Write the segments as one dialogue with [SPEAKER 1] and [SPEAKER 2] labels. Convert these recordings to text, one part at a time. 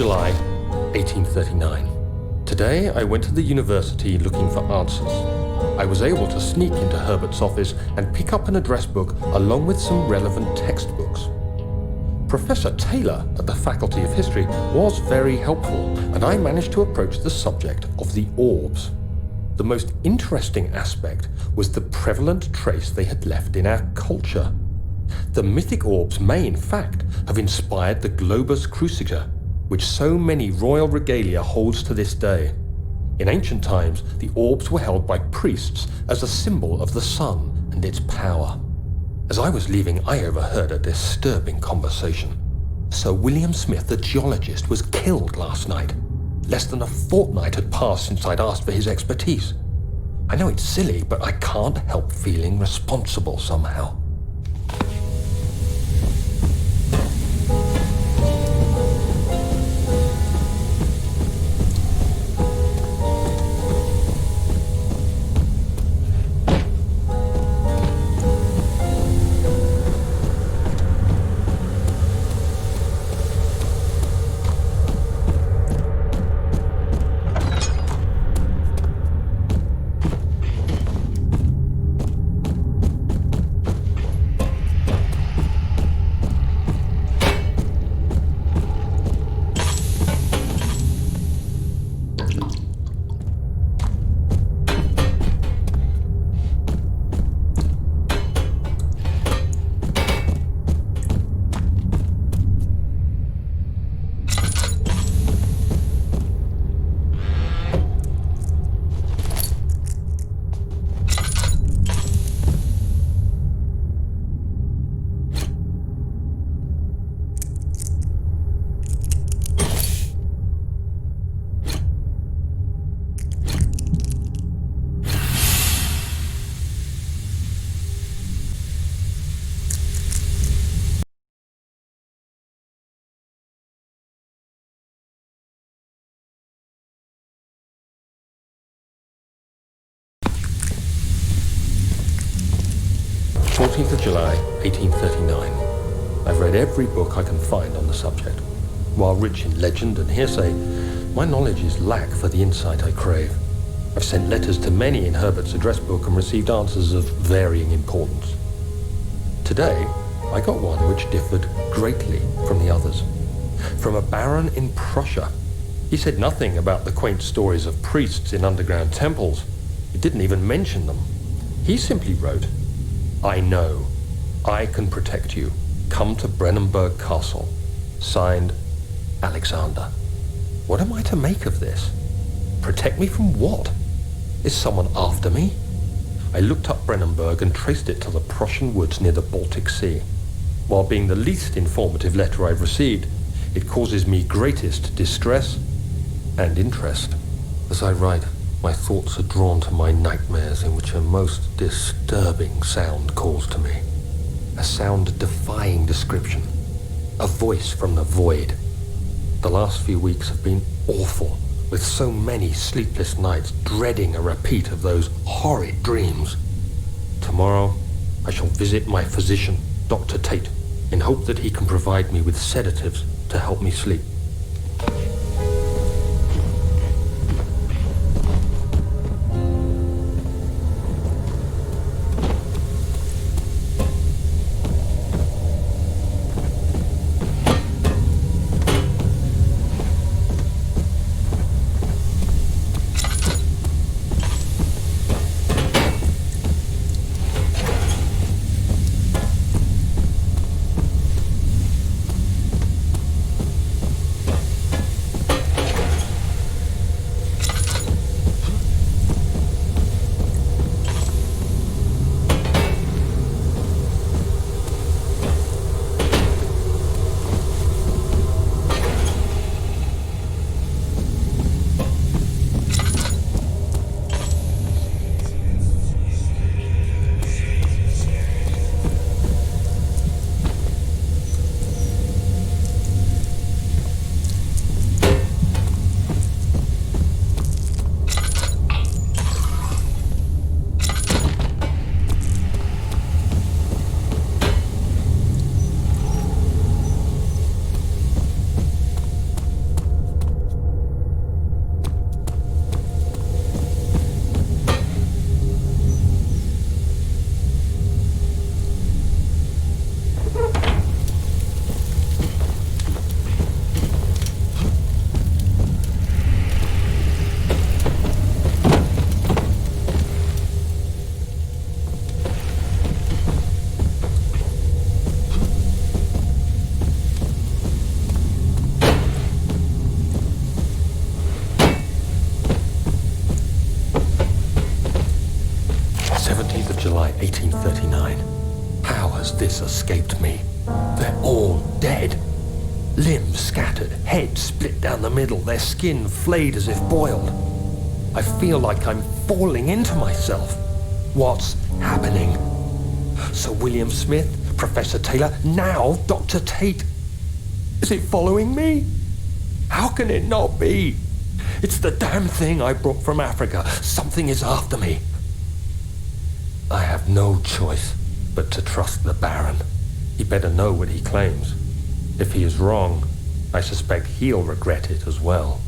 [SPEAKER 1] July, 1839. Today I went to the university looking for answers. I was able to sneak into Herbert's office and pick up an address book along with some relevant textbooks. Professor Taylor at the Faculty of History was very helpful, and I managed to approach the subject of the orbs. The most interesting aspect was the prevalent trace they had left in our culture. The mythic orbs may, in fact, have inspired the globus cruciger, which so many royal regalia holds to this day. In ancient times, the orbs were held by priests as a symbol of the sun and its power. As I was leaving, I overheard a disturbing conversation. Sir William Smith, the geologist, was killed last night. Less than a fortnight had passed since I'd asked for his expertise. I know it's silly, but I can't help feeling responsible somehow. July 1839. I've read every book I can find on the subject. While rich in legend and hearsay, my knowledge is lack for the insight I crave. I've sent letters to many in Herbert's address book and received answers of varying importance. Today, I got one which differed greatly from the others. From a baron in Prussia. He said nothing about the quaint stories of priests in underground temples. He didn't even mention them. He simply wrote, "I know. I can protect you. Come to Brennenburg Castle. Signed, Alexander." What am I to make of this? Protect me from what? Is someone after me? I looked up Brennenburg and traced it to the Prussian woods near the Baltic Sea. While being the least informative letter I've received, it causes me greatest distress and interest. As I write, my thoughts are drawn to my nightmares in which a most disturbing sound calls to me. A sound defying description. A voice from the void. The last few weeks have been awful, with so many sleepless nights dreading a repeat of those horrid dreams. Tomorrow, I shall visit my physician, Dr. Tate, in hope that he can provide me with sedatives to help me sleep. this escaped me. They're all dead. Limbs scattered, heads split down the middle, their skin flayed as if boiled. I feel like I'm falling into myself. What's happening? Sir William Smith, Professor Taylor, now Dr. Tate. Is it following me? How can it not be? It's the damn thing I brought from Africa. Something is after me. I have no choice but to trust the Baron. He better know what he claims. If he is wrong, I suspect he'll regret it as well.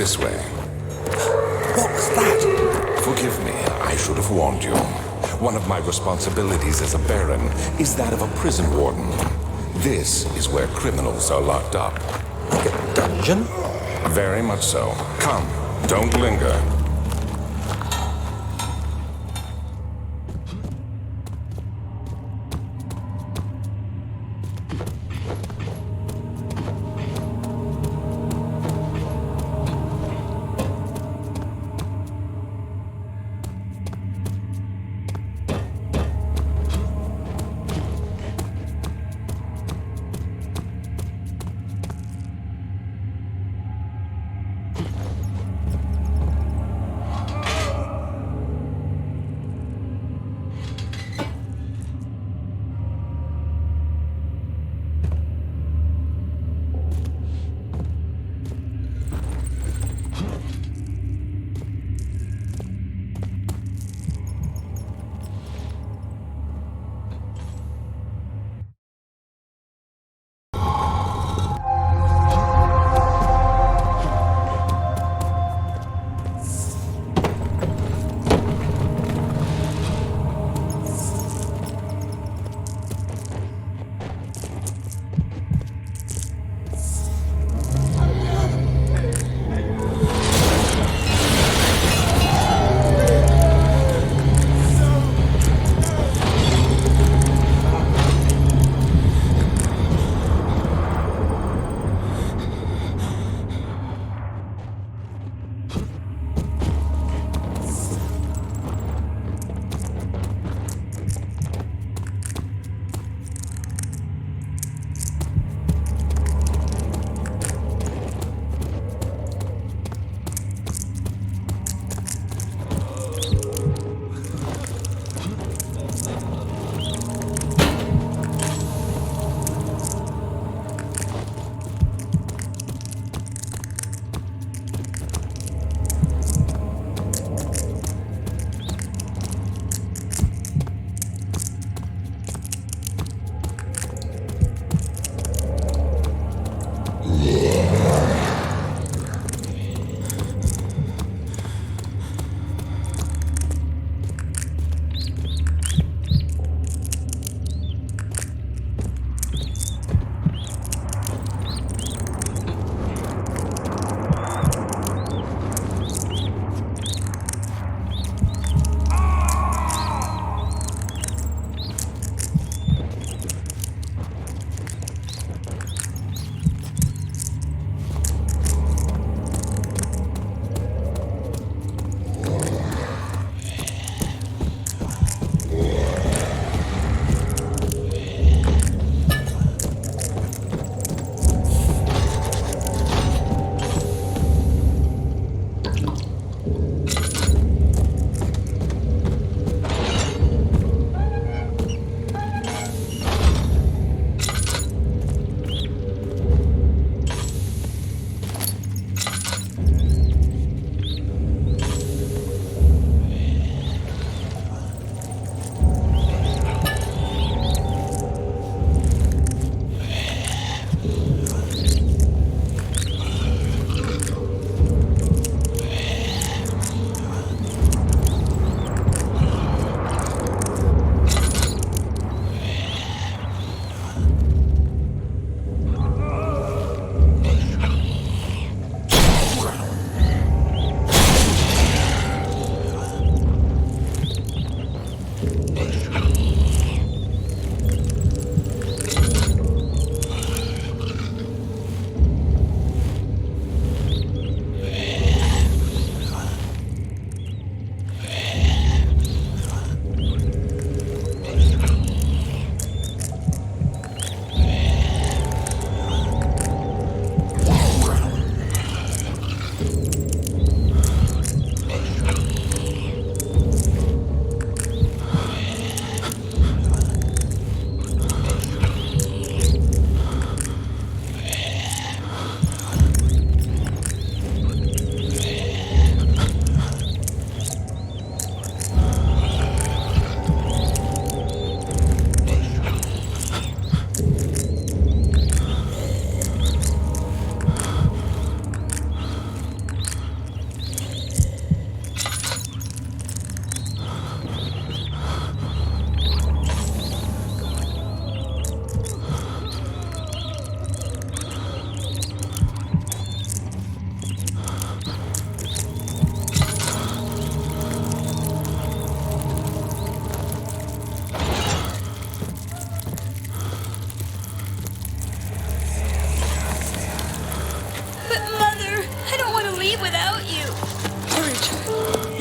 [SPEAKER 2] This way.
[SPEAKER 3] What was that?
[SPEAKER 2] Forgive me, I should have warned you. One of my responsibilities as a Baron is that of a prison warden. This is where criminals are locked up.
[SPEAKER 3] Like a dungeon?
[SPEAKER 2] Very much so. Come, don't linger.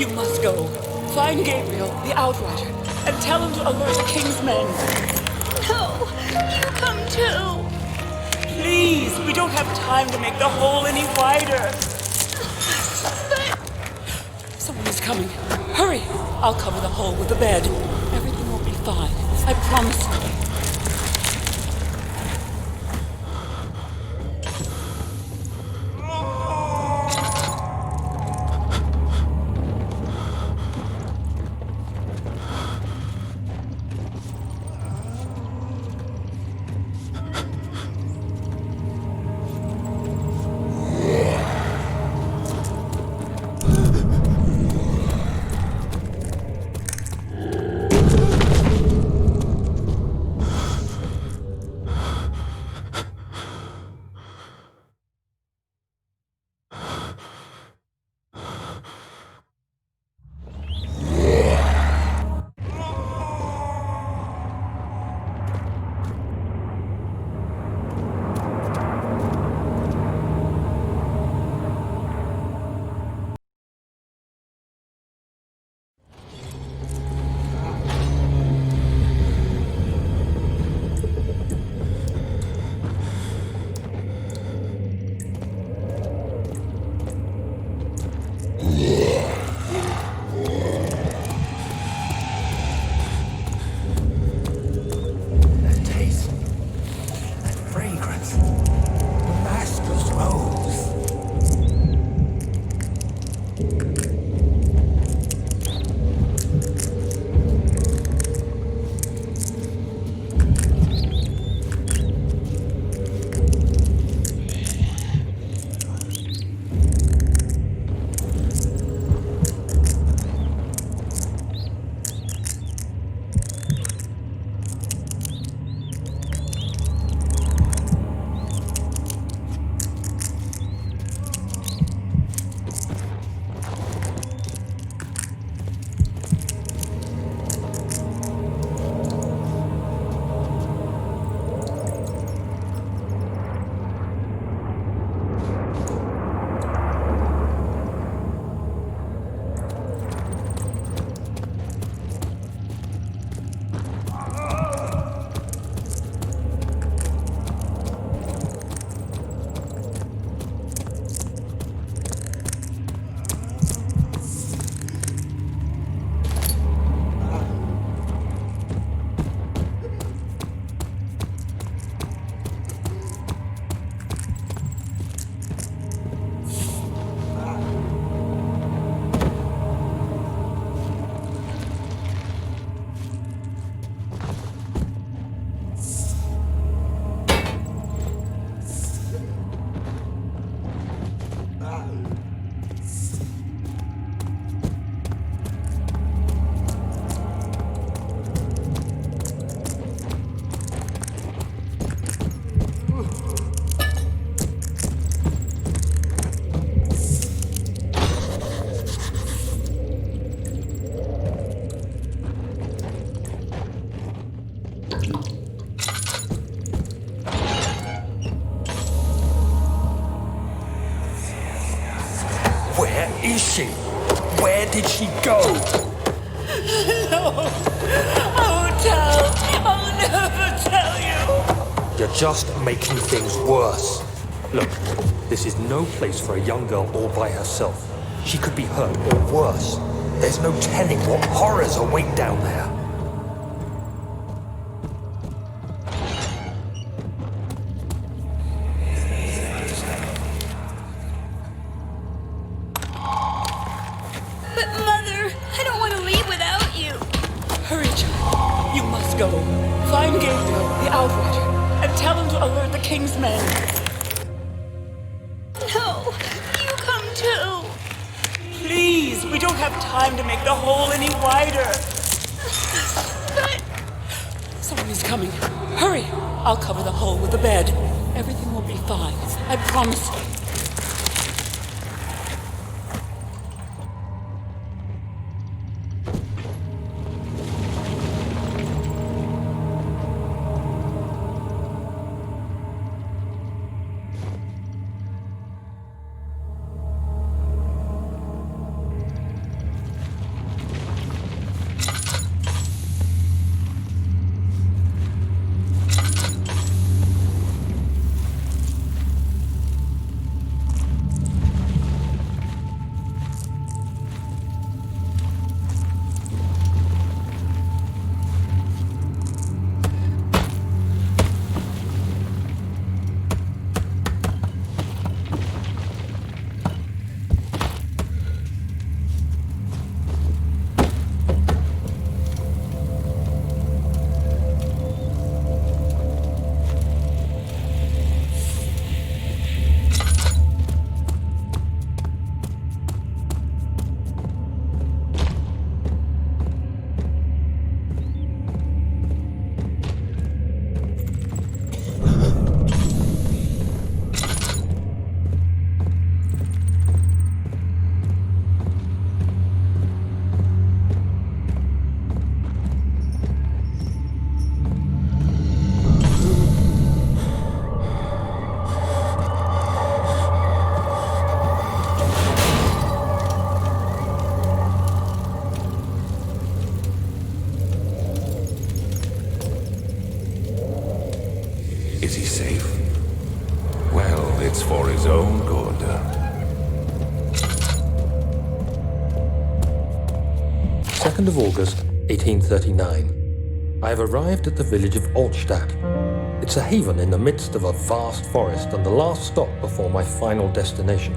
[SPEAKER 4] You must go. Find Gabriel, the Outrider, and tell him to alert the King's men.
[SPEAKER 5] No, you come too.
[SPEAKER 4] Please, we don't have time to make the hole any wider. Someone is coming. Hurry! I'll cover the hole with the bed. Everything will be fine. I promise you.
[SPEAKER 3] Where is she? Where did she go?
[SPEAKER 4] No, I won't tell. I'll never tell you.
[SPEAKER 3] You're just making things worse.
[SPEAKER 1] Look, this is no place for a young girl all by herself. She could be hurt or worse.
[SPEAKER 3] There's no telling what horrors await down there.
[SPEAKER 5] But Mother, I don't want to leave without you.
[SPEAKER 4] Hurry, child. You must go. Find Gabriel, the Outrider, and tell him to alert the King's men.
[SPEAKER 5] No, you come too.
[SPEAKER 4] Please, we don't have time to make the hole any wider.
[SPEAKER 5] But
[SPEAKER 4] Someone is coming. Hurry! I'll cover the hole with the bed. Everything will be fine. I promise you.
[SPEAKER 2] Is he safe? Well, it's for his own good.
[SPEAKER 1] 2nd of August, 1839. I have arrived at the village of Altstadt. It's a haven in the midst of a vast forest and the last stop before my final destination,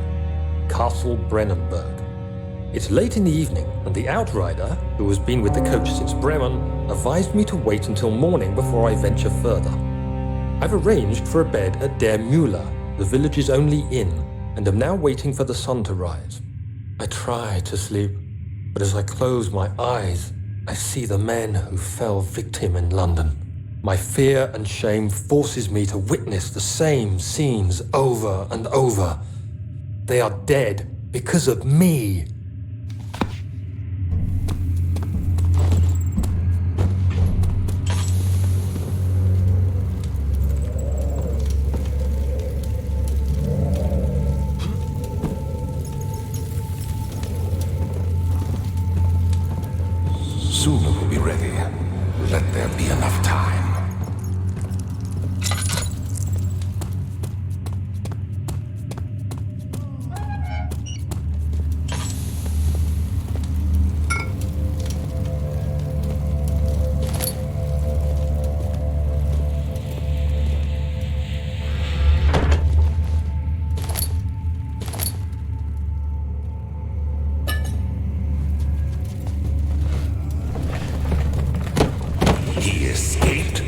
[SPEAKER 1] Castle Brennenburg. It's late in the evening, and the outrider, who has been with the coach since Bremen, advised me to wait until morning before I venture further. I've arranged for a bed at Der Müller, the village's only inn, and am now waiting for the sun to rise. I try to sleep, but as I close my eyes, I see the men who fell victim in London. My fear and shame forces me to witness the same scenes over and over. They are dead because of me.
[SPEAKER 2] Soon it will be ready. Let there be enough time. He escaped?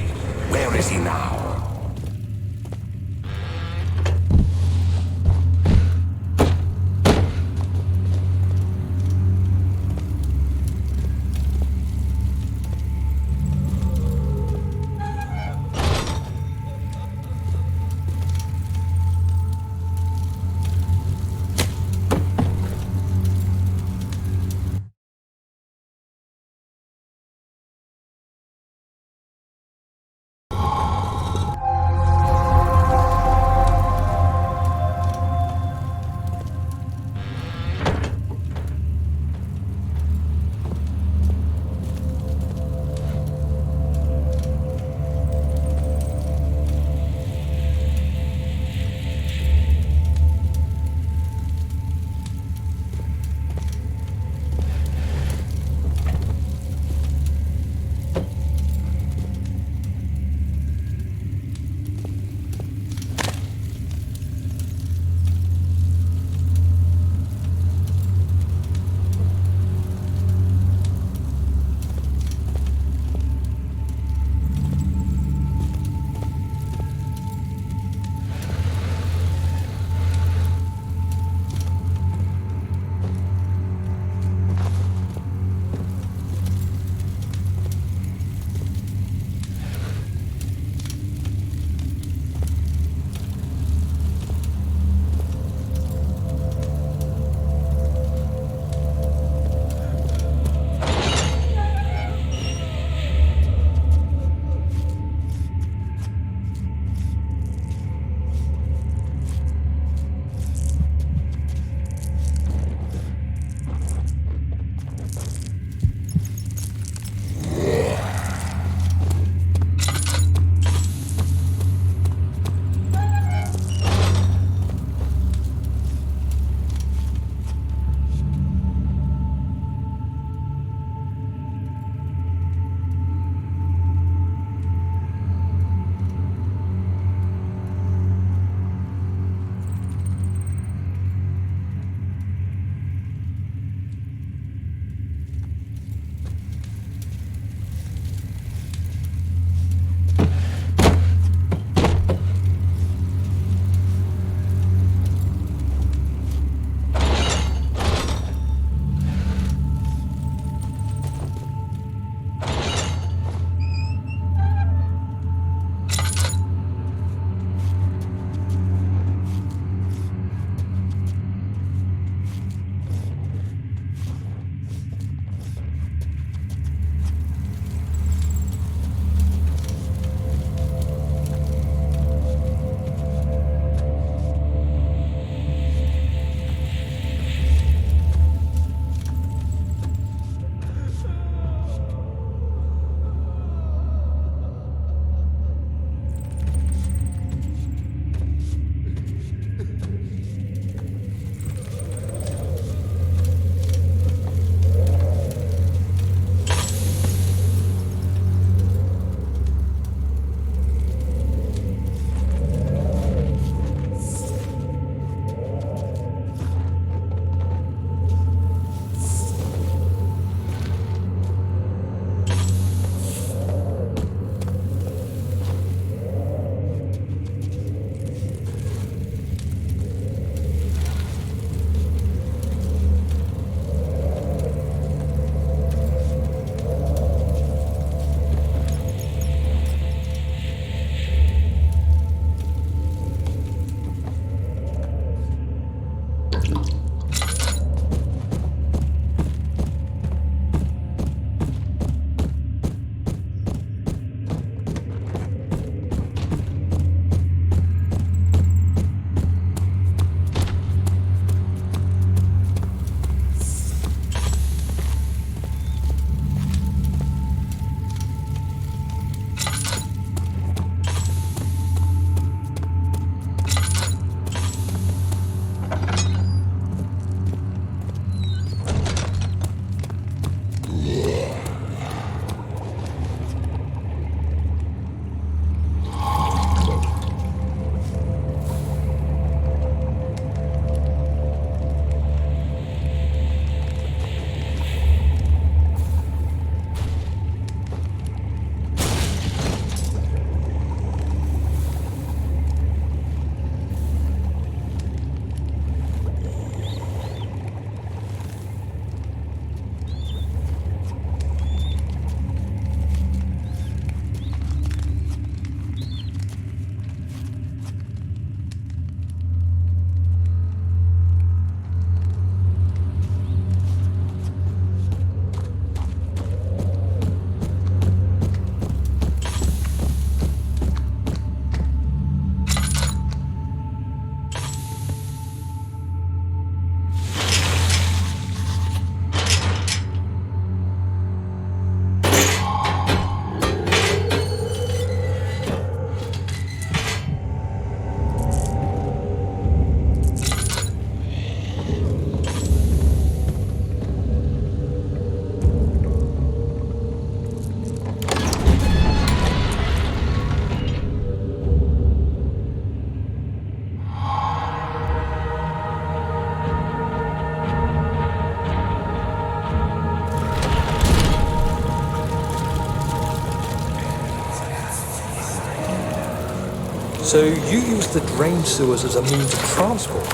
[SPEAKER 1] So you used the drain sewers as a means of transport?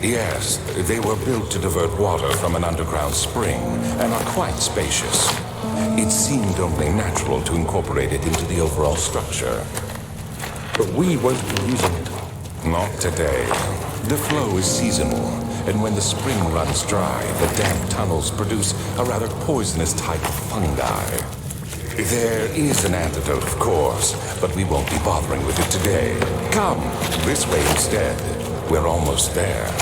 [SPEAKER 2] Yes, they were built to divert water from an underground spring and are quite spacious. It seemed only natural to incorporate it into the overall structure.
[SPEAKER 1] But we won't be using it.
[SPEAKER 2] Not today. The flow is seasonal, and when the spring runs dry, the damp tunnels produce a rather poisonous type of fungi. There is an antidote, of course, but we won't be bothering with it today. Come, this way instead. We're almost there.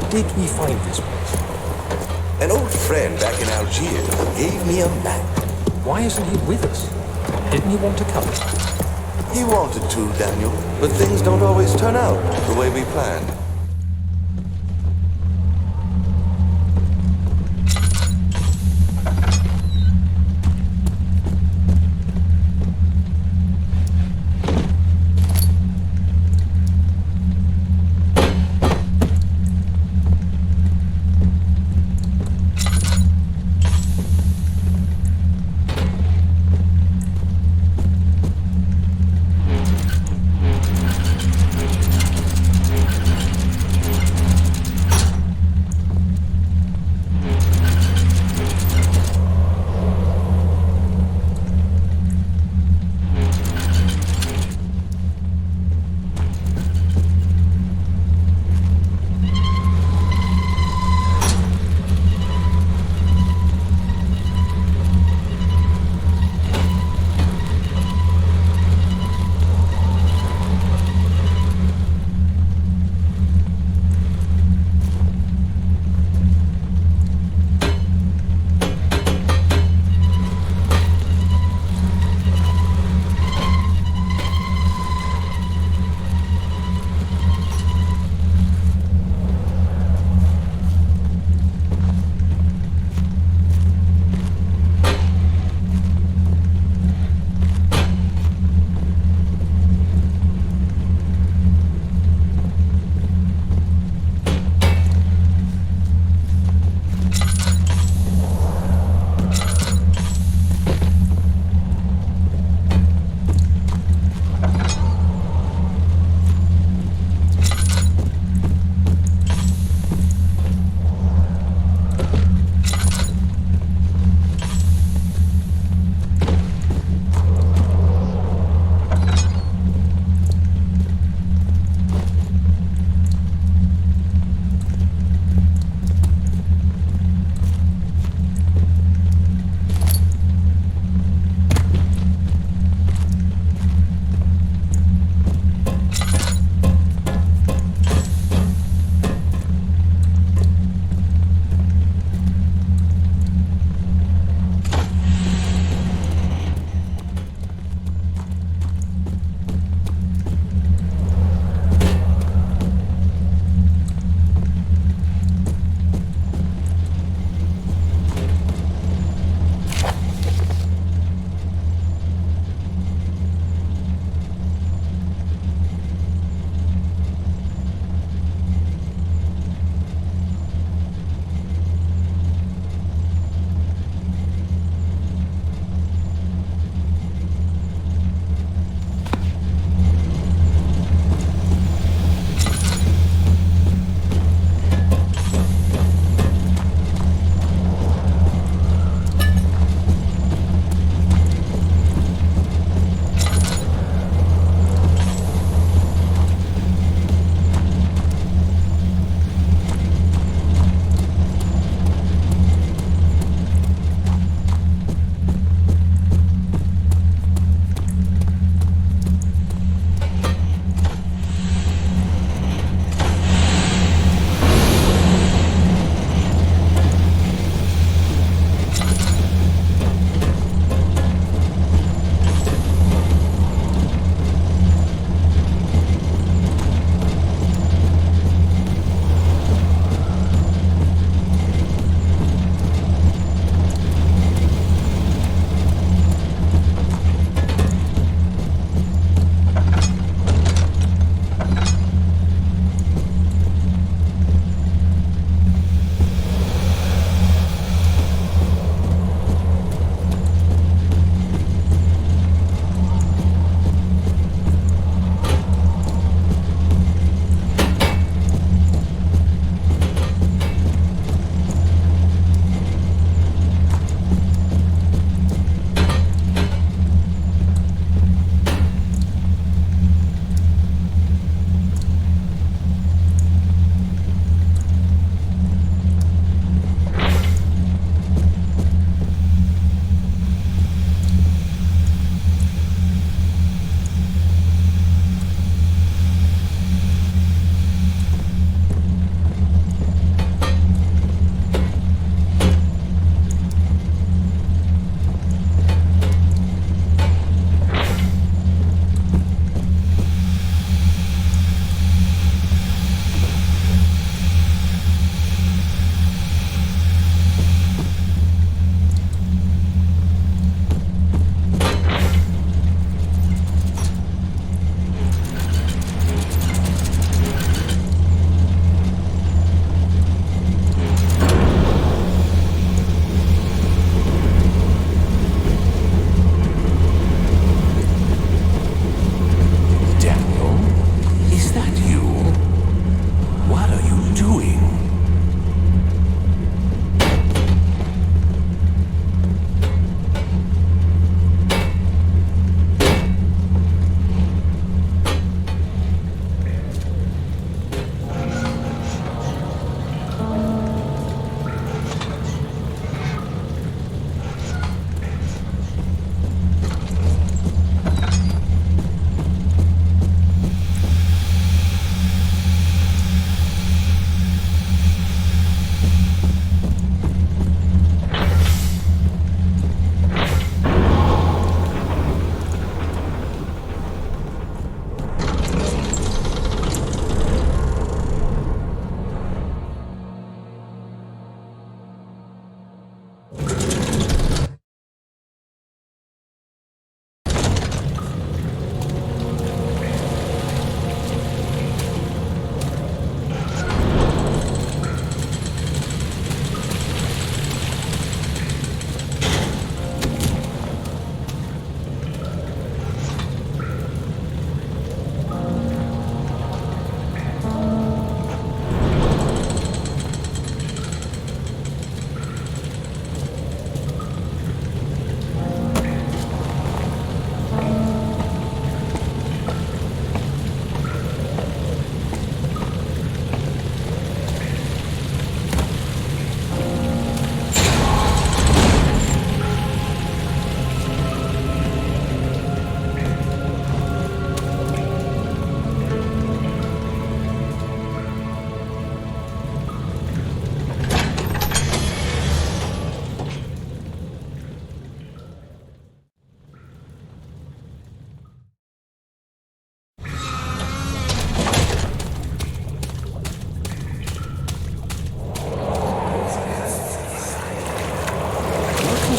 [SPEAKER 1] Did we find this place?
[SPEAKER 6] An old friend back in Algiers gave me a map.
[SPEAKER 1] Why isn't he with us? Didn't he want to come?
[SPEAKER 6] He wanted to, Daniel, but things don't always turn out the way we planned.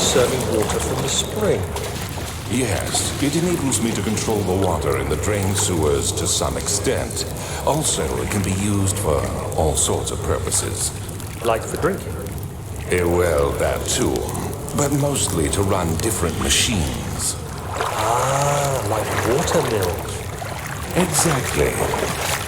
[SPEAKER 1] conserving water from the spring.
[SPEAKER 2] Yes, it enables me to control the water in the drain sewers to some extent. Also, it can be used for all sorts of purposes.
[SPEAKER 1] Like for drinking.
[SPEAKER 2] Well, that too. But mostly to run different machines.
[SPEAKER 1] Ah, like water mills.
[SPEAKER 2] Exactly.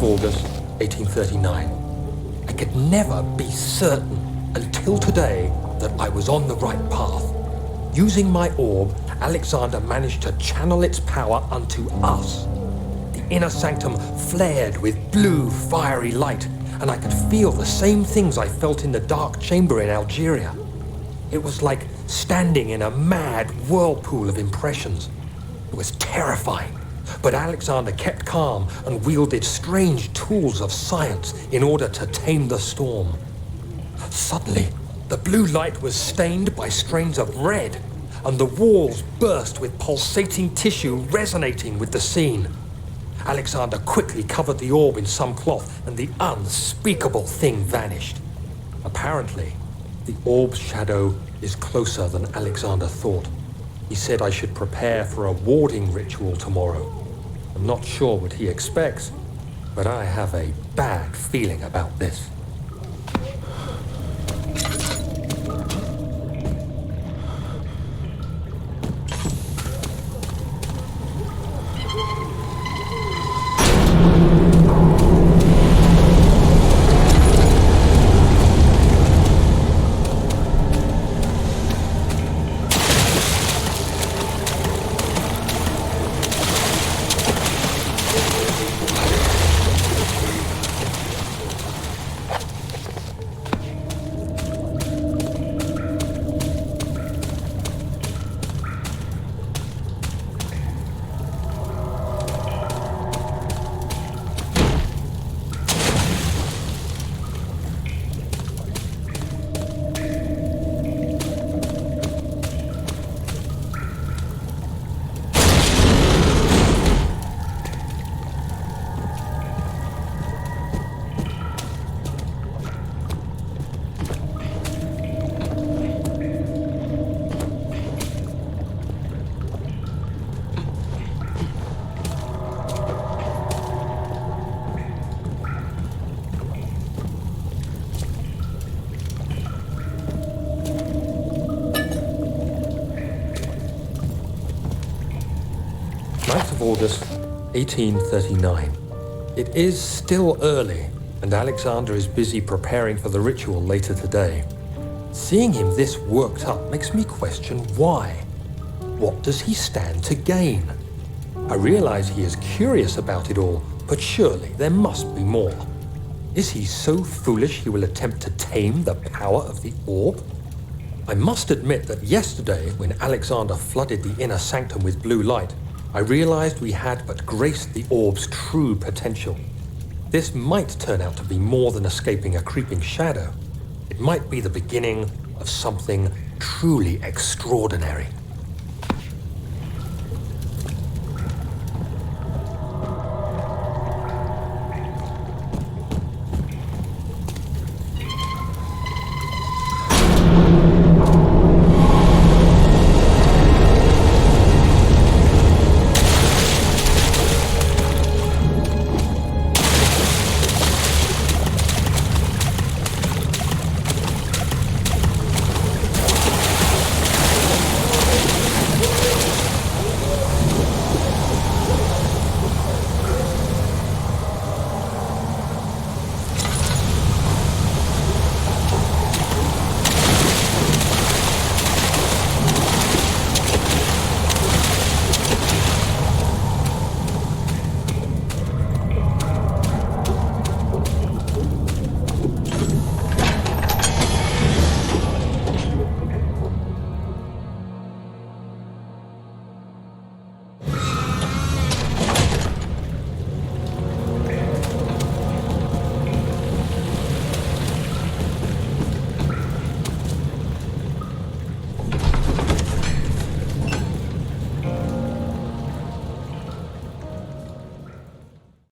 [SPEAKER 1] August 1839. I could never be certain until today that I was on the right path. Using my orb, Alexander managed to channel its power unto us. The inner sanctum flared with blue, fiery light, and I could feel the same things I felt in the dark chamber in Algeria. It was like standing in a mad whirlpool of impressions. It was terrifying. But Alexander kept calm and wielded strange tools of science in order to tame the storm. Suddenly, the blue light was stained by strains of red, and the walls burst with pulsating tissue resonating with the scene. Alexander quickly covered the orb in some cloth, and the unspeakable thing vanished. Apparently, the orb's shadow is closer than Alexander thought. He said I should prepare for a warding ritual tomorrow. I'm not sure what he expects, but I have a bad feeling about this. 9th of August, 1839. It is still early, and Alexander is busy preparing for the ritual later today. Seeing him this worked up makes me question why. What does he stand to gain? I realize he is curious about it all, but surely there must be more. Is he so foolish he will attempt to tame the power of the orb? I must admit that yesterday, when Alexander flooded the inner sanctum with blue light, I realized we had but graced the orb's true potential. This might turn out to be more than escaping a creeping shadow. It might be the beginning of something truly extraordinary.